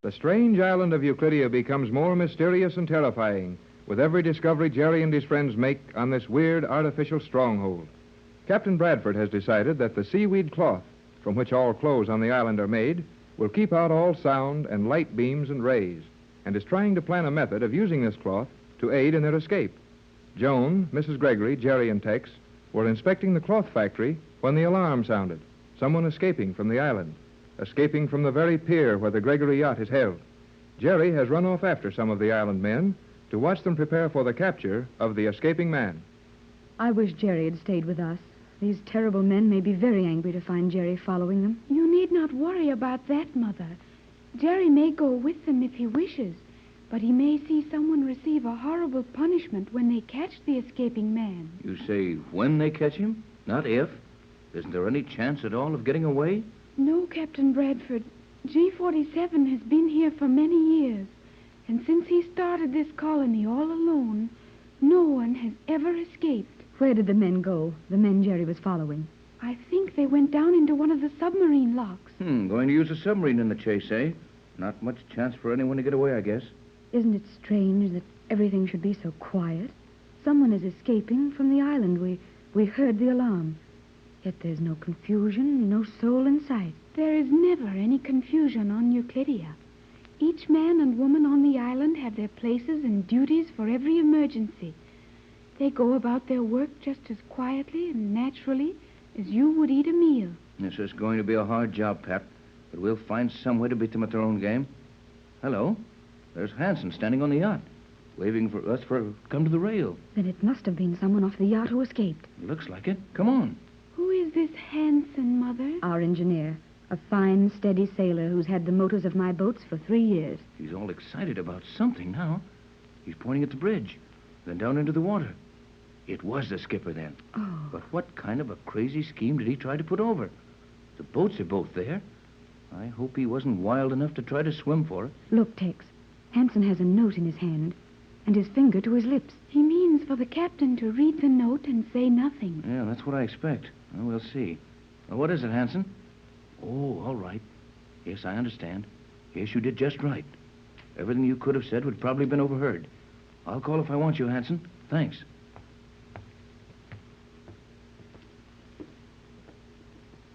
The strange island of Euclidia becomes more mysterious and terrifying with every discovery Jerry and his friends make on this weird artificial stronghold. Captain Bradford has decided that the seaweed cloth, from which all clothes on the island are made, will keep out all sound and light beams and rays, and is trying to plan a method of using this cloth to aid in their escape. Joan, Mrs. Gregory, Jerry, and Tex were inspecting the cloth factory when the alarm sounded. Someone escaping from the island, escaping from the very pier where the Gregory yacht is held. Jerry has run off after some of the island men to watch them prepare for the capture of the escaping man. I wish Jerry had stayed with us. These terrible men may be very angry to find Jerry following them. You need not worry about that, Mother. Jerry may go with them if he wishes, but he may see someone receive a horrible punishment when they catch the escaping man. You say when they catch him, not if? Isn't there any chance at all of getting away? No, Captain Bradford. G47 has been here for many years, and since he started this colony all alone, no one has ever escaped. Where did the men go, the men Jerry was following? I think they went down into one of the submarine locks. Going to use a submarine in the chase, eh? Not much chance for anyone to get away, I guess. Isn't it strange that everything should be so quiet? Someone is escaping from the island. We heard the alarm. Yet there's no confusion, no soul in sight. There is never any confusion on Euclidia. Each man and woman on the island have their places and duties for every emergency. They go about their work just as quietly and naturally as you would eat a meal. This is going to be a hard job, Pat, but we'll find some way to beat them at their own game. Hello, there's Hanson standing on the yacht, waving for us to come to the rail. Then it must have been someone off the yacht who escaped. Looks like it. Come on. Who is this Hanson, Mother? Our engineer. A fine, steady sailor who's had the motors of my boats for 3 years. He's all excited about something now. He's pointing at the bridge, then down into the water. It was the skipper then. Oh. But what kind of a crazy scheme did he try to put over? The boats are both there. I hope he wasn't wild enough to try to swim for it. Look, Tex. Hanson has a note in his hand and his finger to his lips. He means for the captain to read the note and say nothing. Yeah, that's what I expect. Well, we'll see. Well, what is it, Hanson? Oh, all right. Yes, I understand. Yes, you did just right. Everything you could have said would probably have been overheard. I'll call if I want you, Hanson. Thanks.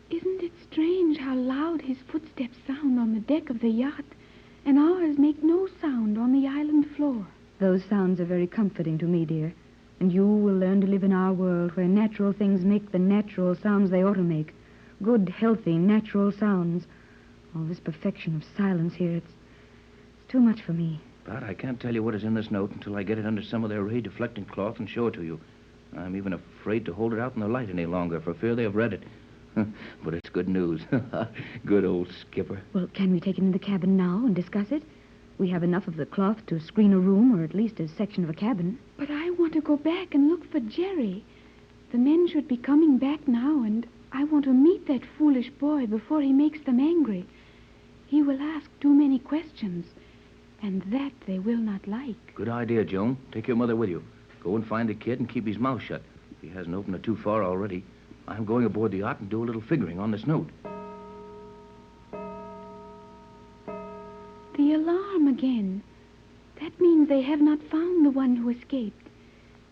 Isn't it strange how loud his footsteps sound on the deck of the yacht, and ours make no sound on the island floor? Those sounds are very comforting to me, dear. And you will learn to live in our world where natural things make the natural sounds they ought to make. Good, healthy, natural sounds. All this perfection of silence here, it's too much for me. But I can't tell you what is in this note until I get it under some of their ray-deflecting cloth and show it to you. I'm even afraid to hold it out in the light any longer for fear they have read it. But it's good news. Good old skipper. Well, can we take it in the cabin now and discuss it? We have enough of the cloth to screen a room or at least a section of a cabin. But I want to go back and look for Jerry. The men should be coming back now, and I want to meet that foolish boy before he makes them angry. He will ask too many questions, and that they will not like. Good idea, Joan. Take your mother with you. Go and find the kid and keep his mouth shut. If he hasn't opened it too far already. I'm going aboard the yacht and do a little figuring on this note. The alarm again. That means they have not found the one who escaped.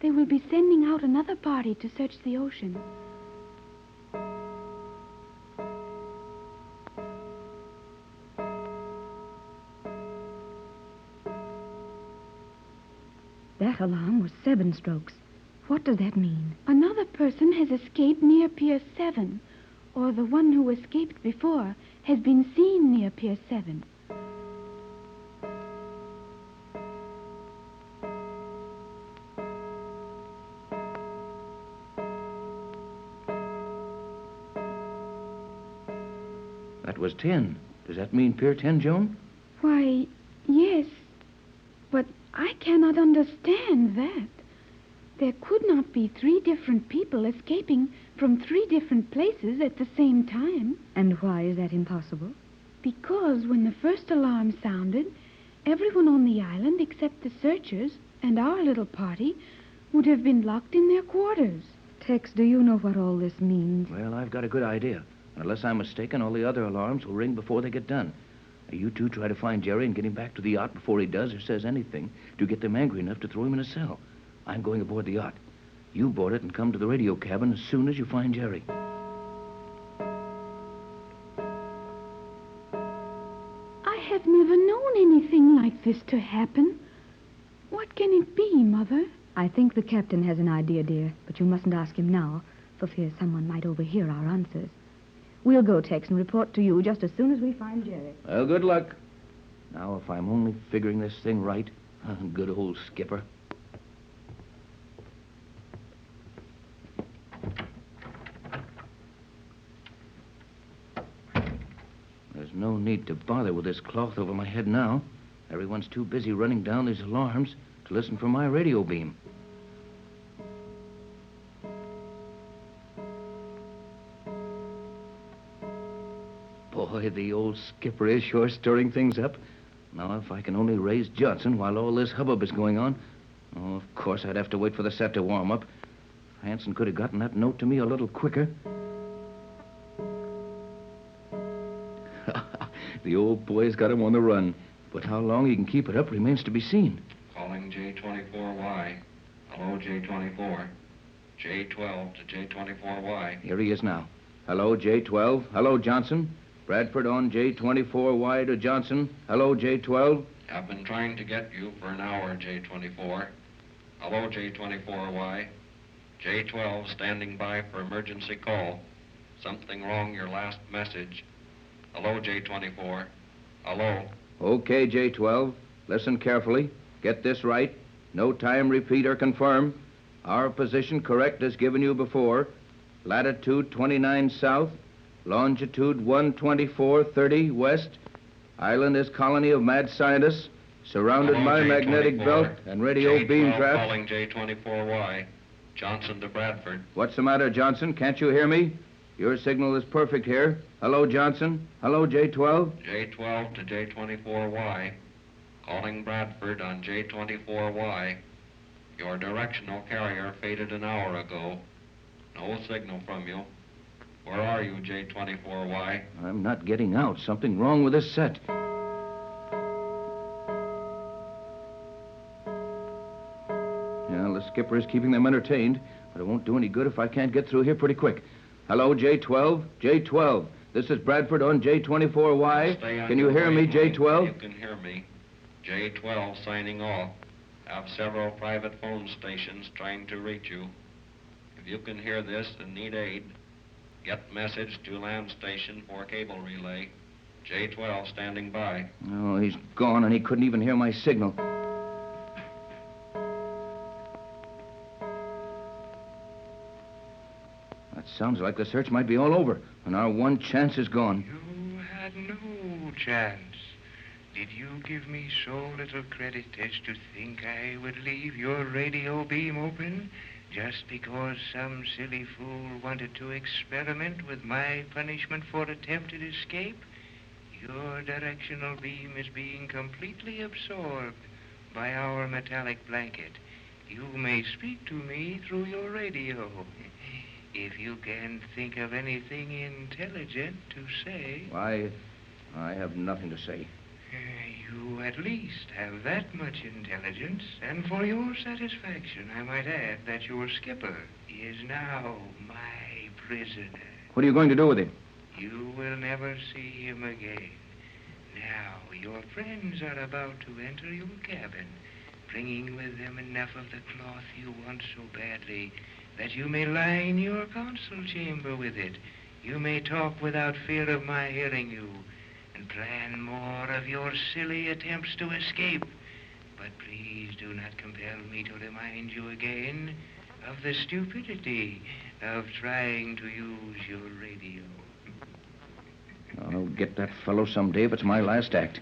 They will be sending out another party to search the ocean. That alarm was 7 strokes. What does that mean? Another person has escaped near Pier 7, or the one who escaped before has been seen near Pier 7. That was 10. Does that mean Pier 10, Joan? Why, yes, but I cannot understand that. There could not be 3 different people escaping from 3 different places at the same time. And why is that impossible? Because when the first alarm sounded, everyone on the island except the searchers and our little party would have been locked in their quarters. Tex, do you know what all this means? Well, I've got a good idea. Unless I'm mistaken, all the other alarms will ring before they get done. You two try to find Jerry and get him back to the yacht before he does or says anything to get them angry enough to throw him in a cell. I'm going aboard the yacht. You board it and come to the radio cabin as soon as you find Jerry. I have never known anything like this to happen. What can it be, Mother? I think the captain has an idea, dear, but you mustn't ask him now, for fear someone might overhear our answers. We'll go, Tex, and report to you just as soon as we find Jerry. Well, good luck. Now, if I'm only figuring this thing right, good old skipper. There's no need to bother with this cloth over my head now. Everyone's too busy running down these alarms to listen for my radio beam. Boy, the old skipper is sure stirring things up. Now, if I can only raise Johnson while all this hubbub is going on. Oh, of course, I'd have to wait for the set to warm up. Hanson could have gotten that note to me a little quicker. The old boy's got him on the run. But how long he can keep it up remains to be seen. Calling J24Y. Hello, J24. J12 to J24Y. Here he is now. Hello, J12. Hello, Johnson. Bradford on J24Y to Johnson. Hello, J12. I've been trying to get you for an hour, J24. Hello, J24Y. J12 standing by for emergency call. Something wrong your last message. Hello, J24. Hello. Okay, J12. Listen carefully. Get this right. No time repeat or confirm. Our position correct as given you before. Latitude 29 south. Longitude 124.30 west. Island is colony of mad scientists. Surrounded Hello, by J24. magnetic belt and radio J12 beam traps. Calling J24Y. Johnson to Bradford. What's the matter, Johnson? Can't you hear me? Your signal is perfect here. Hello, Johnson. Hello, J12. J12 to J24Y. Calling Bradford on J24Y. Your directional carrier faded an hour ago. No signal from you. Where are you, J24Y? I'm not getting out. Something wrong with this set. Yeah, the skipper is keeping them entertained, but it won't do any good if I can't get through here pretty quick. Hello, J12. J12. This is Bradford on J24Y. Can you hear me, J12? You can hear me. J12 signing off. Have several private phone stations trying to reach you. If you can hear this and need aid, get message to land station for cable relay. J12 standing by. Oh, he's gone, and he couldn't even hear my signal. That sounds like the search might be all over, and our one chance is gone. You had no chance. Did you give me so little credit as to think I would leave your radio beam open just because some silly fool wanted to experiment with my punishment for attempted escape? Your directional beam is being completely absorbed by our metallic blanket. You may speak to me through your radio. If you can think of anything intelligent to say... Why, I have nothing to say. You at least have that much intelligence, and for your satisfaction, I might add that your skipper is now my prisoner. What are you going to do with him? You will never see him again. Now, your friends are about to enter your cabin, bringing with them enough of the cloth you want so badly that you may line your council chamber with it. You may talk without fear of my hearing you, and plan more of your silly attempts to escape. But please do not compel me to remind you again of the stupidity of trying to use your radio. I'll get that fellow someday if it's my last act.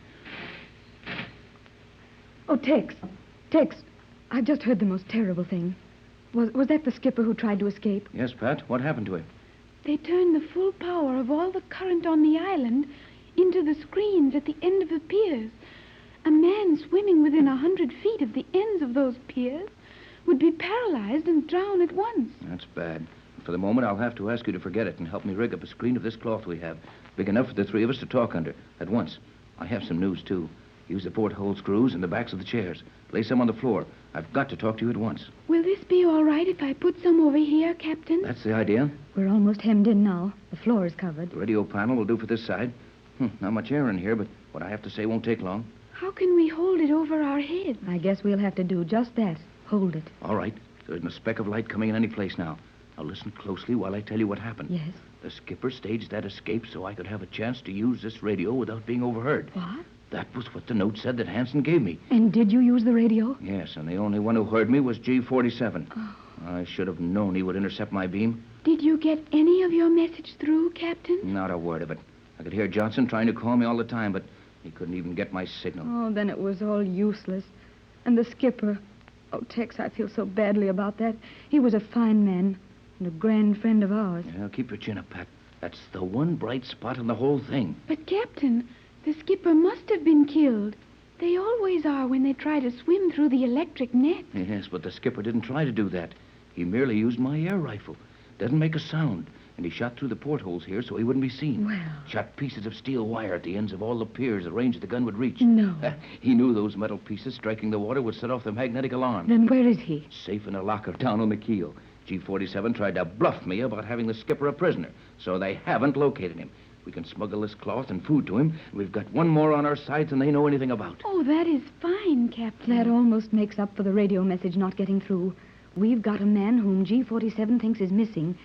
Oh, Tex. Tex, I've just heard the most terrible thing. Was that the skipper who tried to escape? Yes, Pat? What happened to him? They turned the full power of all the current on the island into the screens at the end of the piers. A man swimming within 100 feet of the ends of those piers would be paralyzed and drown at once. That's bad. For the moment, I'll have to ask you to forget it and help me rig up a screen of this cloth we have, big enough for the three of us to talk under at once. I have some news, too. Use the porthole screws and the backs of the chairs. Lay some on the floor. I've got to talk to you at once. Will this be all right if I put some over here, Captain? That's the idea. We're almost hemmed in now. The floor is covered. The radio panel will do for this side. Not much air in here, but what I have to say won't take long. How can we hold it over our heads? I guess we'll have to do just that. Hold it. All right. There isn't a speck of light coming in any place now. Now listen closely while I tell you what happened. Yes. The skipper staged that escape so I could have a chance to use this radio without being overheard. What? That was what the note said that Hansen gave me. And did you use the radio? Yes, and the only one who heard me was G47. Oh. I should have known he would intercept my beam. Did you get any of your message through, Captain? Not a word of it. I could hear Johnson trying to call me all the time, but he couldn't even get my signal. Oh, then it was all useless. And the skipper... Oh, Tex, I feel so badly about that. He was a fine man and a grand friend of ours. Yeah, keep your chin up, Pat. That's the one bright spot in the whole thing. But, Captain, the skipper must have been killed. They always are when they try to swim through the electric net. Yes, but the skipper didn't try to do that. He merely used my air rifle. Doesn't make a sound. And he shot through the portholes here so he wouldn't be seen. Well... Shot pieces of steel wire at the ends of all the piers the range the gun would reach. No. He knew those metal pieces striking the water would set off the magnetic alarm. Then where is he? Safe in a locker down on the keel. G47 tried to bluff me about having the skipper a prisoner, so they haven't located him. We can smuggle this cloth and food to him. We've got one more on our side than they know anything about. Oh, that is fine, Captain. That almost makes up for the radio message not getting through. We've got a man whom G47 thinks is missing,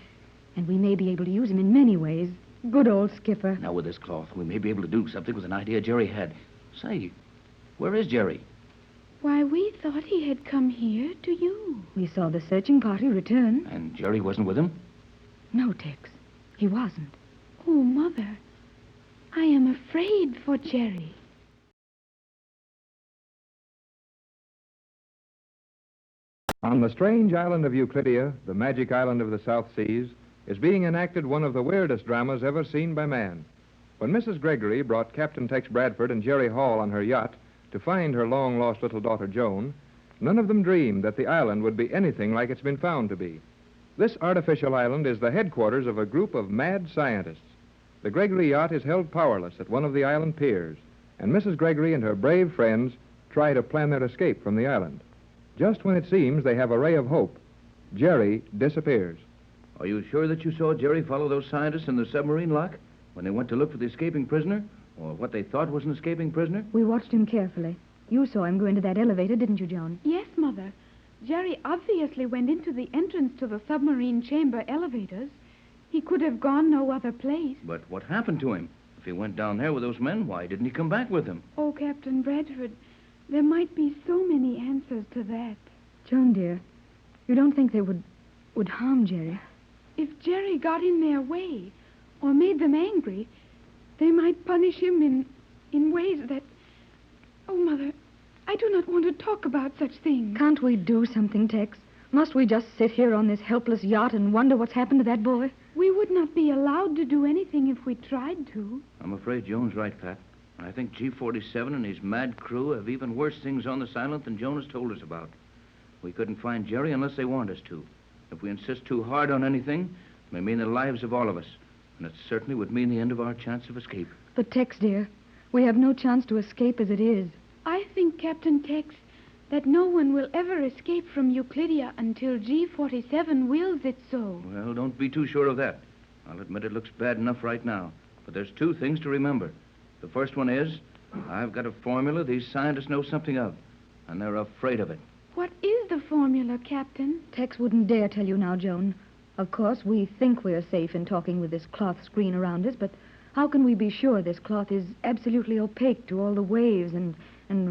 and we may be able to use him in many ways. Good old skipper. Now, with this cloth, we may be able to do something with an idea Jerry had. Say, where is Jerry? Why, we thought he had come here to you. We saw the searching party return. And Jerry wasn't with him? No, Tex. He wasn't. Oh, Mother, I am afraid for Jerry. On the strange island of Euclidia, the magic island of the South Seas, is being enacted one of the weirdest dramas ever seen by man. When Mrs. Gregory brought Captain Tex Bradford and Jerry Hall on her yacht to find her long-lost little daughter Joan, none of them dreamed that the island would be anything like it's been found to be. This artificial island is the headquarters of a group of mad scientists. The Gregory yacht is held powerless at one of the island piers, and Mrs. Gregory and her brave friends try to plan their escape from the island. Just when it seems they have a ray of hope, Jerry disappears. Are you sure that you saw Jerry follow those scientists in the submarine lock when they went to look for the escaping prisoner? Or what they thought was an escaping prisoner? We watched him carefully. You saw him go into that elevator, didn't you, Joan? Yes, Mother. Jerry obviously went into the entrance to the submarine chamber elevators. He could have gone no other place. But what happened to him? If he went down there with those men, why didn't he come back with them? Oh, Captain Bradford, there might be so many answers to that. Joan, dear, you don't think they would harm Jerry? If Jerry got in their way or made them angry, they might punish him in ways that... Oh, Mother, I do not want to talk about such things. Can't we do something, Tex? Must we just sit here on this helpless yacht and wonder what's happened to that boy? We would not be allowed to do anything if we tried to. I'm afraid Joan's right, Pat. I think G47 and his mad crew have even worse things on this island than Joan has told us about. We couldn't find Jerry unless they want us to. If we insist too hard on anything, it may mean the lives of all of us. And it certainly would mean the end of our chance of escape. But, Tex, dear, we have no chance to escape as it is. I think, Captain Tex, that no one will ever escape from Euclidia until G47 wills it so. Well, don't be too sure of that. I'll admit it looks bad enough right now. But there's two things to remember. The first one is, I've got a formula these scientists know something of, and they're afraid of it. What is the formula, Captain? Tex wouldn't dare tell you now, Joan. Of course, we think we're safe in talking with this cloth screen around us, but how can we be sure this cloth is absolutely opaque to all the waves and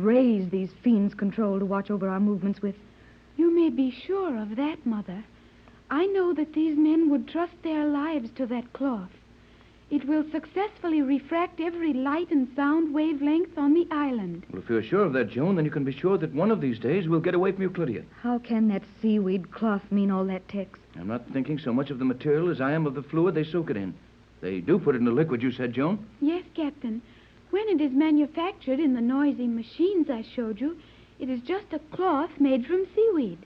rays these fiends control to watch over our movements with? You may be sure of that, Mother. I know that these men would trust their lives to that cloth. It will successfully refract every light and sound wavelength on the island. Well, if you're sure of that, Joan, then you can be sure that one of these days we'll get away from Euclidia. How can that seaweed cloth mean all that, Tex? I'm not thinking so much of the material as I am of the fluid they soak it in. They do put it in the liquid, you said, Joan? Yes, Captain. When it is manufactured in the noisy machines I showed you, it is just a cloth made from seaweed.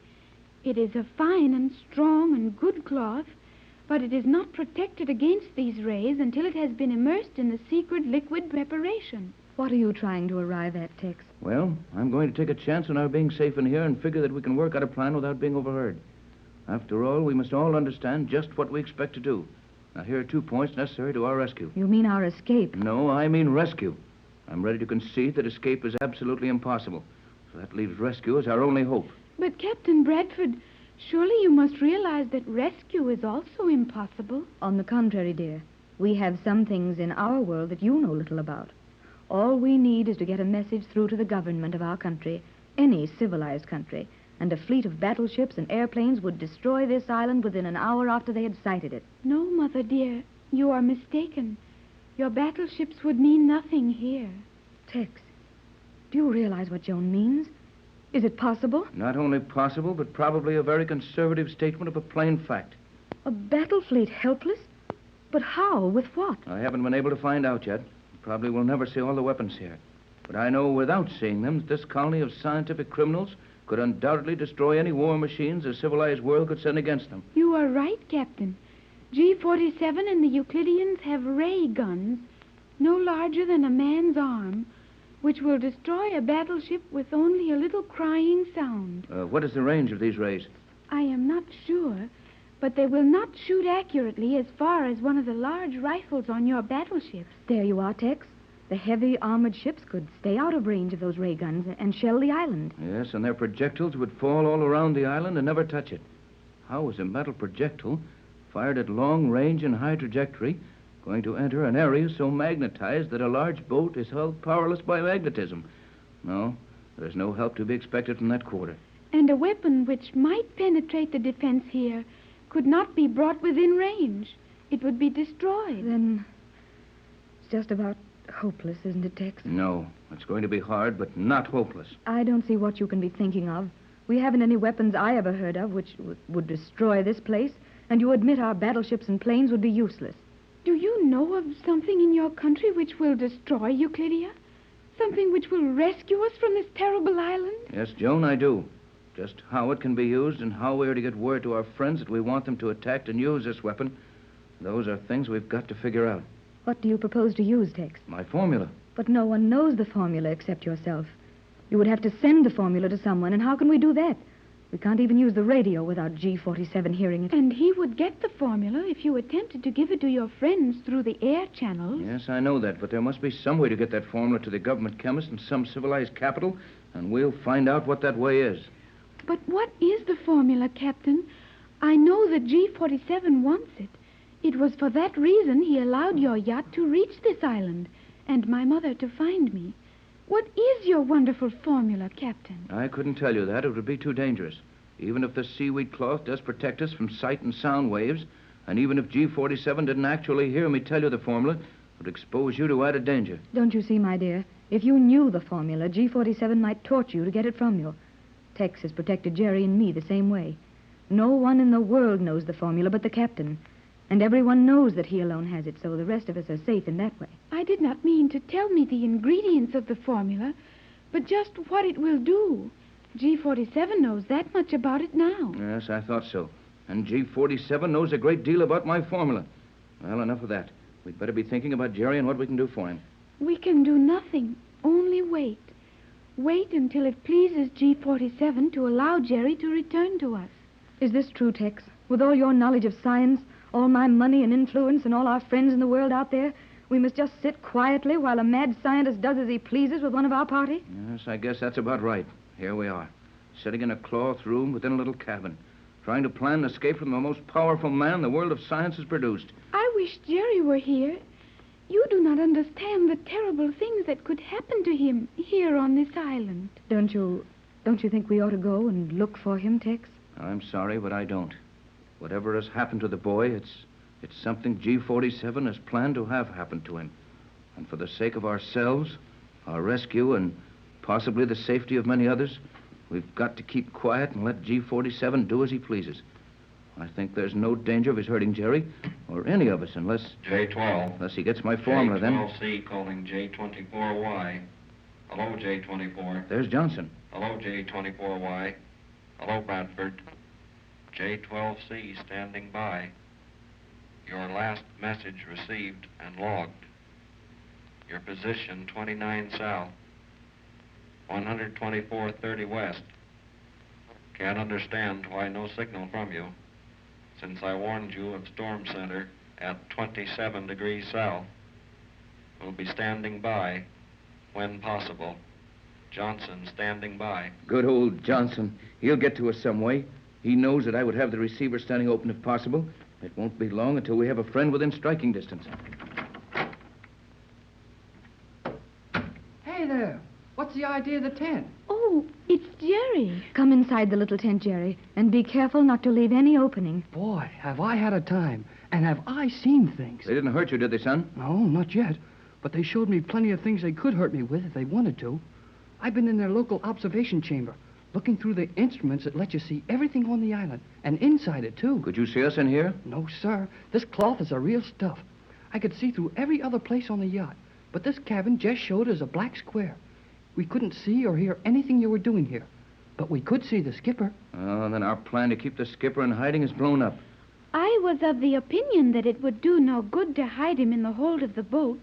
It is a fine and strong and good cloth, but it is not protected against these rays until it has been immersed in the secret liquid preparation. What are you trying to arrive at, Tex? Well, I'm going to take a chance on our being safe in here and figure that we can work out a plan without being overheard. After all, we must all understand just what we expect to do. Now, here are 2 points necessary to our rescue. You mean our escape? No, I mean rescue. I'm ready to concede that escape is absolutely impossible. So that leaves rescue as our only hope. But, Captain Bradford, surely you must realize that rescue is also impossible. On the contrary, dear. We have some things in our world that you know little about. All we need is to get a message through to the government of our country, any civilized country, and a fleet of battleships and airplanes would destroy this island within an hour after they had sighted it. No, Mother dear, you are mistaken. Your battleships would mean nothing here. Tex, do you realize what Joan means? Is it possible? Not only possible, but probably a very conservative statement of a plain fact. A battle fleet helpless? But how? With what? I haven't been able to find out yet. Probably we'll never see all the weapons here. But I know without seeing them that this colony of scientific criminals could undoubtedly destroy any war machines a civilized world could send against them. You are right, Captain. G-47 and the Euclideans have ray guns, no larger than a man's arm, which will destroy a battleship with only a little crying sound. What is the range of these rays? I am not sure, but they will not shoot accurately as far as one of the large rifles on your battleships. There you are, Tex. The heavy armored ships could stay out of range of those ray guns and shell the island. Yes, and their projectiles would fall all around the island and never touch it. How is a metal projectile, fired at long range and high trajectory, going to enter an area so magnetized that a large boat is held powerless by magnetism? No, there's no help to be expected from that quarter. And a weapon which might penetrate the defense here could not be brought within range. It would be destroyed. Then it's just about hopeless, isn't it, Tex? No, it's going to be hard, but not hopeless. I don't see what you can be thinking of. We haven't any weapons I ever heard of which would destroy this place, and you admit our battleships and planes would be useless. Do you know of something in your country which will destroy Euclidia? Something which will rescue us from this terrible island? Yes, Joan, I do. Just how it can be used and how we are to get word to our friends that we want them to attack and use this weapon, those are things we've got to figure out. What do you propose to use, Tex? My formula. But no one knows the formula except yourself. You would have to send the formula to someone, and how can we do that? We can't even use the radio without G-47 hearing it. And he would get the formula if you attempted to give it to your friends through the air channels. Yes, I know that, but there must be some way to get that formula to the government chemist in some civilized capital, and we'll find out what that way is. But what is the formula, Captain? I know that G-47 wants it. It was for that reason he allowed your yacht to reach this island, and my mother to find me. What is your wonderful formula, Captain? I couldn't tell you that. It would be too dangerous. Even if the seaweed cloth does protect us from sight and sound waves, and even if G-47 didn't actually hear me tell you the formula, it would expose you to added danger. Don't you see, my dear? If you knew the formula, G-47 might torture you to get it from you. Tex has protected Jerry and me the same way. No one in the world knows the formula but the captain. And everyone knows that he alone has it, so the rest of us are safe in that way. I did not mean to tell me the ingredients of the formula, but just what it will do. G-47 knows that much about it now. Yes, I thought so. And G-47 knows a great deal about my formula. Well, enough of that. We'd better be thinking about Jerry and what we can do for him. We can do nothing, only wait. Wait until it pleases G-47 to allow Jerry to return to us. Is this true, Tex? With all your knowledge of science, all my money and influence, and all our friends in the world out there, we must just sit quietly while a mad scientist does as he pleases with one of our party? Yes, I guess that's about right. Here we are, sitting in a cloth room within a little cabin, trying to plan an escape from the most powerful man the world of science has produced. I wish Jerry were here. You do not understand the terrible things that could happen to him here on this island. Don't you think we ought to go and look for him, Tex? I'm sorry, but I don't. Whatever has happened to the boy, it's something G-47 has planned to have happen to him. And for the sake of ourselves, our rescue, and possibly the safety of many others, we've got to keep quiet and let G-47 do as he pleases. I think there's no danger of his hurting Jerry, or any of us, unless J-12. he gets my formula, then. J-12C calling J-24Y. Hello, J-24. There's Johnson. Hello, J-24Y. Hello, Bradford. J-12C standing by. Your last message received and logged. Your position 29 south, 124.30 west. Can't understand why no signal from you, since I warned you of storm center at 27 degrees south. We'll be standing by when possible. Johnson standing by. Good old Johnson. He'll get to us some way. He knows that I would have the receiver standing open if possible. It won't be long until we have a friend within striking distance. Hey there. What's the idea of the tent? Oh, it's Jerry. Come inside the little tent, Jerry, and be careful not to leave any opening. Boy, have I had a time. And have I seen things. They didn't hurt you, did they, son? No, not yet. But they showed me plenty of things they could hurt me with if they wanted to. I've been in their local observation chamber, looking through the instruments that let you see everything on the island, and inside it, too. Could you see us in here? No, sir. This cloth is the real stuff. I could see through every other place on the yacht, but this cabin just showed as a black square. We couldn't see or hear anything you were doing here, but we could see the skipper. Oh, then our plan to keep the skipper in hiding is blown up. I was of the opinion that it would do no good to hide him in the hold of the boat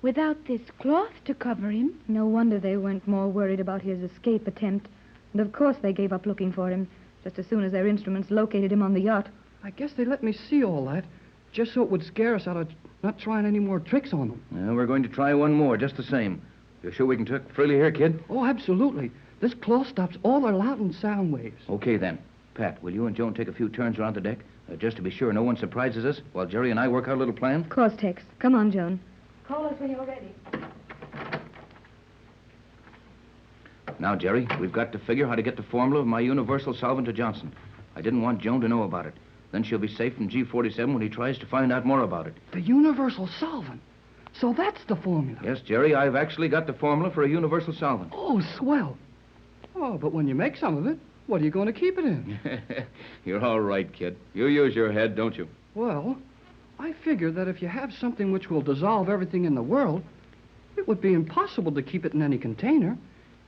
without this cloth to cover him. No wonder they weren't more worried about his escape attempt. And of course they gave up looking for him just as soon as their instruments located him on the yacht. I guess they let me see all that, just so it would scare us out of not trying any more tricks on them. Yeah, we're going to try one more, just the same. You're sure we can talk freely here, kid? Oh, absolutely. This cloth stops all our loud and sound waves. Okay, then. Pat, will you and Joan take a few turns around the deck, just to be sure no one surprises us while Jerry and I work out a little plan? Of course, Tex. Come on, Joan. Call us when you're ready. Now, Jerry, we've got to figure how to get the formula of my universal solvent to Johnson. I didn't want Joan to know about it. Then she'll be safe from G47 when he tries to find out more about it. The universal solvent. So that's the formula. Yes, Jerry, I've actually got the formula for a universal solvent. Oh, swell. Oh, but when you make some of it, what are you going to keep it in? You're all right, kid. You use your head, don't you? Well, I figure that if you have something which will dissolve everything in the world, it would be impossible to keep it in any container.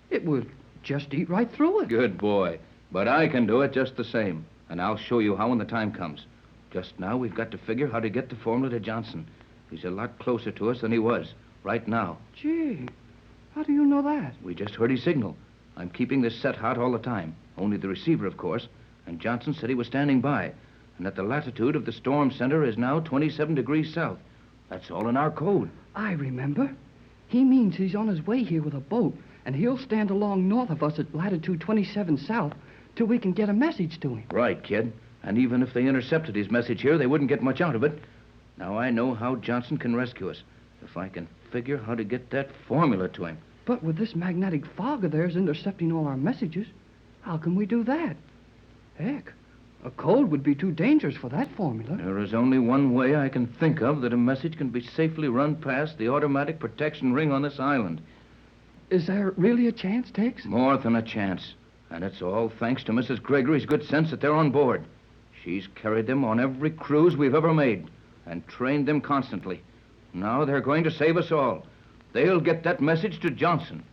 It would just eat right through it. Good boy. But I can do it just the same. And I'll show you how when the time comes. Just now, we've got to figure how to get the formula to Johnson. He's a lot closer to us than he was, right now. Gee, how do you know that? We just heard his signal. I'm keeping this set hot all the time. Only the receiver, of course. And Johnson said he was standing by. And that the latitude of the storm center is now 27 degrees south. That's all in our code. I remember. He means he's on his way here with a boat, and he'll stand along north of us at latitude 27 south till we can get a message to him. Right, kid. And even if they intercepted his message here, they wouldn't get much out of it. Now I know how Johnson can rescue us. If I can figure how to get that formula to him. But with this magnetic fog of theirs intercepting all our messages, how can we do that? Heck, a code would be too dangerous for that formula. There is only one way I can think of that a message can be safely run past the automatic protection ring on this island. Is there really a chance, Tex? More than a chance. And it's all thanks to Mrs. Gregory's good sense that they're on board. She's carried them on every cruise we've ever made and trained them constantly. Now they're going to save us all. They'll get that message to Johnson.